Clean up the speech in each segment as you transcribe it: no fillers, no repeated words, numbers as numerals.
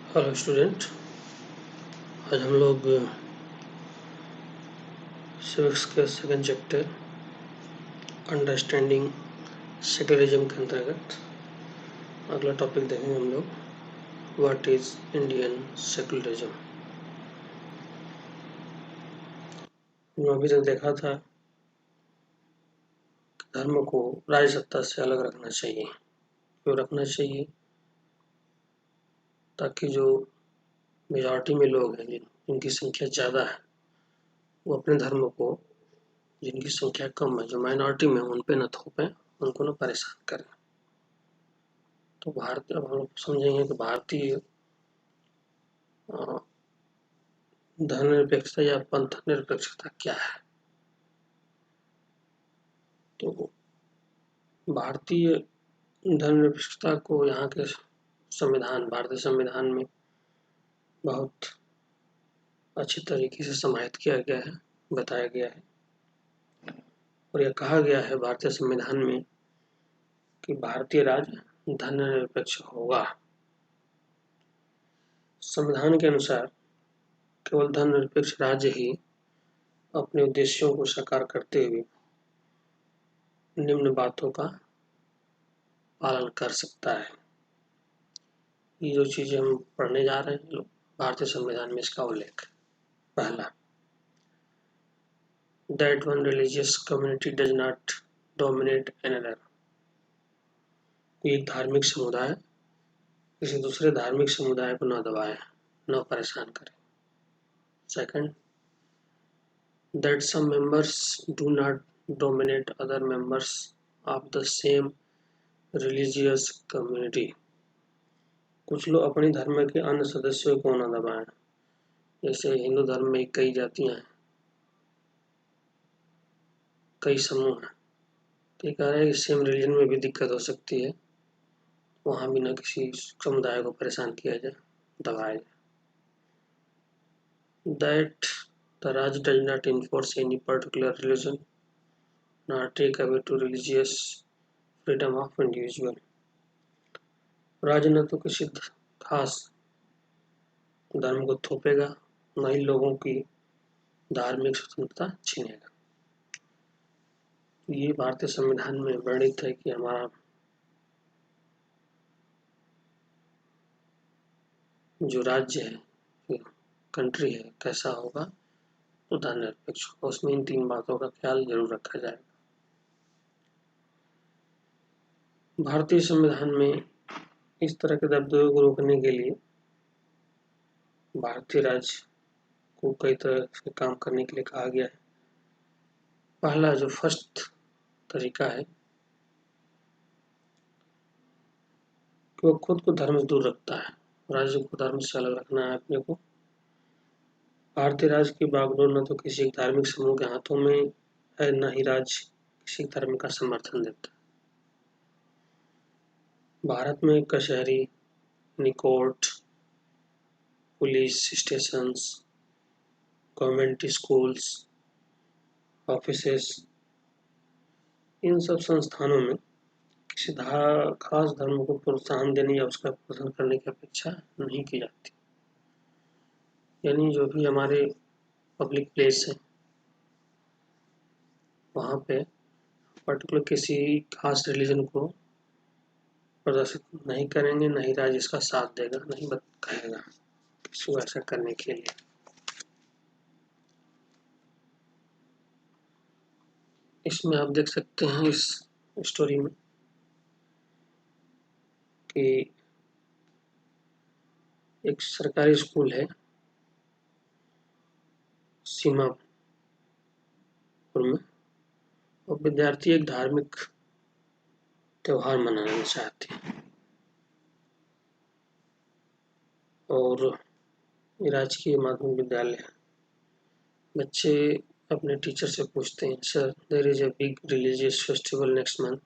Hello student. आज हम लोग सिविक्स के सेकंड चैप्टर अंडरस्टैंडिंग सेकुलरिज्म के अंतर्गत अगला टॉपिक देखेंगे हम लोग, व्हाट इज इंडियन सेकुलरिज्म। अभी तक देखा था धर्म को राजसत्ता से अलग रखना चाहिए। क्यों रखना चाहिए? ताकि जो मेजॉरिटी में लोग हैं जिनकी संख्या ज़्यादा है वो अपने धर्म को, जिनकी संख्या कम है, जो माइनॉरिटी में, उन पे न थोपें, उनको न परेशान करें। तो भारतीय, अब हम लोग समझेंगे कि भारतीय धर्मनिरपेक्षता या पंथ निरपेक्षता क्या है। तो भारतीय धर्मनिरपेक्षता को यहाँ के संविधान, भारतीय संविधान में बहुत अच्छी तरीके से समाहित किया गया है, बताया गया है। और यह कहा गया है भारतीय संविधान में कि भारतीय राज्य धर्मनिरपेक्ष होगा। संविधान के अनुसार केवल धर्मनिरपेक्ष राज्य ही अपने उद्देश्यों को साकार करते हुए निम्न बातों का पालन कर सकता है। ये जो चीजें हम पढ़ने जा रहे हैं, भारतीय संविधान में इसका उल्लेख। पहला, that one religious community does not dominate another। एक धार्मिक समुदाय किसी दूसरे धार्मिक समुदाय को न दबाए, न परेशान करे। Second, that some members do not dominate other members of the same religious community। कुछ लोग अपने धर्म के अन्य सदस्यों को न दबाएं। जैसे हिंदू धर्म में कई जातियां हैं, कई समूह हैं, तो कह रहे हैं कि सेम रिलीजन में भी दिक्कत हो सकती है, वहाँ भी न किसी समुदाय को परेशान किया जाए, दबाया जाए। That the Raj does not enforce any particular religion nor take away to religious freedom of individual। राज्य न तो किसी खास धर्म को थोपेगा, न ही लोगों की धार्मिक स्वतंत्रता छीनेगा। ये भारतीय संविधान में वर्णित है कि हमारा जो राज्य है, कंट्री है, कैसा होगा, तो धर्मनिरपेक्ष होगा। उसमें इन तीन बातों का ख्याल जरूर रखा जाएगा। भारतीय संविधान में इस तरह के दबदबे को रोकने के लिए भारतीय राज्य को कई तरह से काम करने के लिए कहा गया है। पहला जो फर्स्ट तरीका है कि वो खुद को धर्म से दूर रखता है। राज्य को धर्म से अलग रखना है अपने को। भारतीय राज्य की बागडोर न तो किसी एक धार्मिक समूह के हाथों में है, न ही राज्य किसी धर्म का समर्थन देता है। भारत में कचहरी, court, police stations, government schools, offices, इन सब संस्थानों में किसी खास धर्म को प्रोत्साहन देने या उसका पोषण करने की अपेक्षा नहीं की जाती। यानी जो भी हमारे पब्लिक प्लेस है वहाँ पे पर्टिकुलर किसी खास रिलीजन को प्रदर्शित नहीं करेंगे, नहीं राज्य इसका साथ देगा, नहीं कहेगा किसी को ऐसा करने के लिए। इसमें आप देख सकते हैं इस स्टोरी में कि एक सरकारी स्कूल है सीमापुर में, और विद्यार्थी एक धार्मिक त्योहार मनाना चाहते हैं। और ये राजकीय माध्यमिक विद्यालय है। बच्चे अपने टीचर से पूछते हैं, sir there is a big religious festival next month,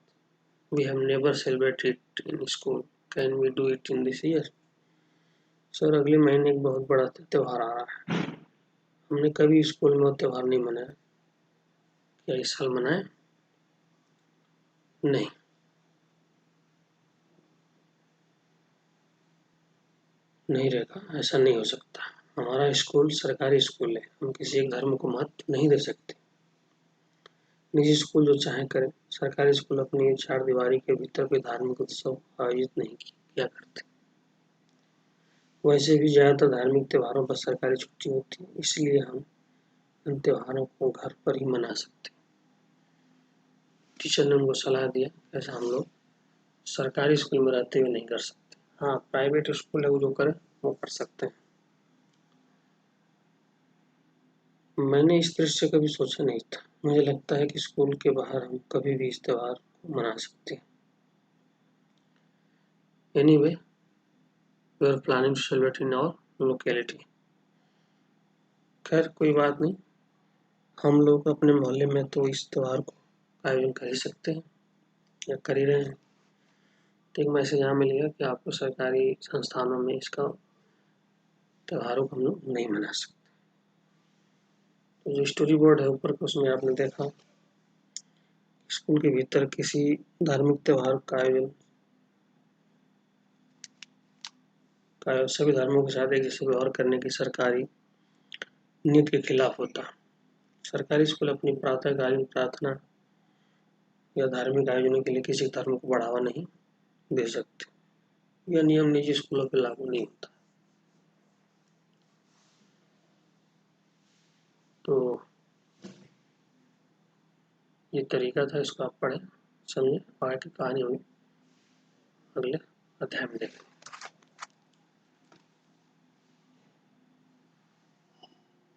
we have never celebrated in school, can we do it in this year. Sir अगले महीने एक बहुत बड़ा त्योहार आ रहा है, हमने कभी स्कूल में वो त्योहार नहीं मनाया, क्या इस साल मनाए? नहीं। नहीं रहेगा, ऐसा नहीं हो सकता। हमारा स्कूल सरकारी स्कूल है, हम किसी एक धर्म को महत्व नहीं दे सकते। निजी स्कूल जो चाहे करें, सरकारी स्कूल अपनी चार दीवारी के भीतर कोई धार्मिक उत्सव आयोजित नहीं किया करते। वैसे भी ज़्यादातर धार्मिक त्योहारों पर सरकारी छुट्टी होती है, इसलिए हम इन त्योहारों को घर पर ही मना सकते हैं। टीचर ने उनको सलाह दिया ऐसा हम लोग सरकारी स्कूल में रहते हुए नहीं कर सकते। हाँ, प्राइवेट स्कूल है वो जो करें वो कर सकते हैं। मैंने इस दृश्य कभी सोचा नहीं था। मुझे लगता है कि स्कूल के बाहर हम कभी भी इस त्योहार को मना सकते हैं। Anyway, we are planning to celebrate in our locality. खैर कोई बात नहीं, हम लोग अपने मोहल्ले में तो इस त्योहार को आयोजन कर ही सकते हैं या कर ही रहे हैं। तो एक मैसेज यहाँ मिल गया कि आपको सरकारी संस्थानों में इसका त्योहारों को हम लोग नहीं मना सकते। तो जो स्टोरी बोर्ड है ऊपर का, उसमें आपने देखा स्कूल के भीतर किसी धार्मिक त्योहार का आयोजन सभी धर्मों के साथ एक जैसे व्यवहार करने की सरकारी नीति के खिलाफ होता है। सरकारी स्कूल अपनी प्रातःकालीन प्रार्थना या धार्मिक आयोजनों के लिए किसी धर्म को बढ़ावा नहीं दे सकते। यह नियम निजी स्कूलों पर लागू नहीं होता। तो ये तरीका था, इसको आप पढ़ें, समझें, आगे की कहानी होगी अगले अध्याय में देखेंगे।